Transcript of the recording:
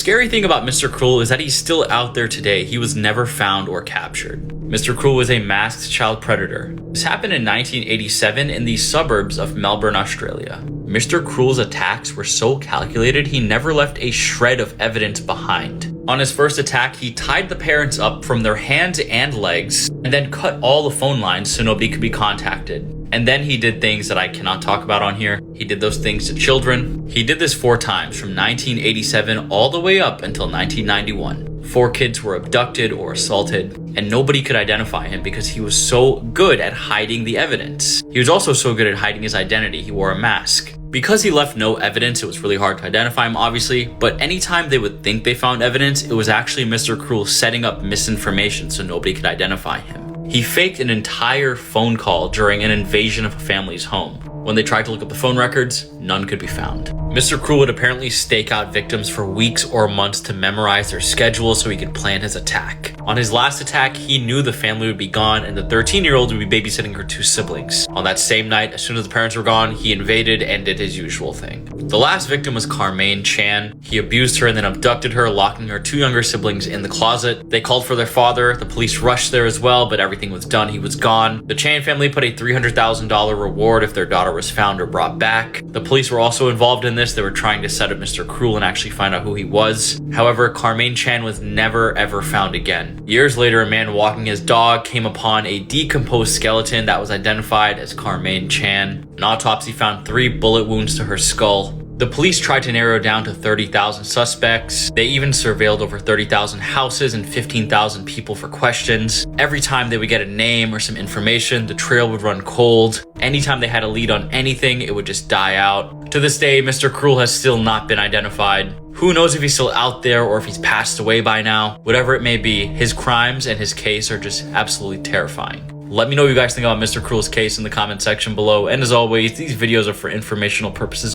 Scary thing about Mr. Cruel is that he's still out there today. He was never found or captured. Mr. Cruel was a masked child predator. This happened in 1987 in the suburbs of Melbourne, Australia. Mr. Cruel's attacks were so calculated, he never left a shred of evidence behind. On his first attack, he tied the parents up from their hands and legs, and then cut all the phone lines so nobody could be contacted. And then he did things that I cannot talk about on here. He did those things to children. He did this 4 times from 1987 all the way up until 1991. 4 kids were abducted or assaulted, and nobody could identify him because he was so good at hiding the evidence. He was also so good at hiding his identity, he wore a mask. Because he left no evidence, it was really hard to identify him, obviously, but anytime they would think they found evidence, it was actually Mr. Cruel setting up misinformation so nobody could identify him. He faked an entire phone call during an invasion of a family's home. When they tried to look up the phone records, none could be found. Mr. Cruel would apparently stake out victims for weeks or months to memorize their schedule so he could plan his attack. On his last attack, he knew the family would be gone and the 13-year-old would be babysitting her 2 siblings. On that same night, as soon as the parents were gone, he invaded and did his usual thing. The last victim was Carmaine Chan. He abused her and then abducted her, locking her 2 younger siblings in the closet. They called for their father. The police rushed there as well, but everything was done. He was gone. The Chan family put a $300,000 reward if their daughter was found or brought back. The police were also involved in this. They were trying to set up Mr. Cruel and actually find out who he was. However, Carmaine Chan was never ever found again. Years later, a man walking his dog came upon a decomposed skeleton that was identified as Carmaine Chan. An autopsy found 3 bullet wounds to her skull. The police tried to narrow down to 30,000 suspects. They even surveilled over 30,000 houses and 15,000 people for questions. Every time they would get a name or some information, the trail would run cold. Anytime they had a lead on anything, it would just die out. To this day, Mr. Cruel has still not been identified. Who knows if he's still out there or if he's passed away by now. Whatever it may be, his crimes and his case are just absolutely terrifying. Let me know what you guys think about Mr. Cruel's case in the comment section below. And as always, these videos are for informational purposes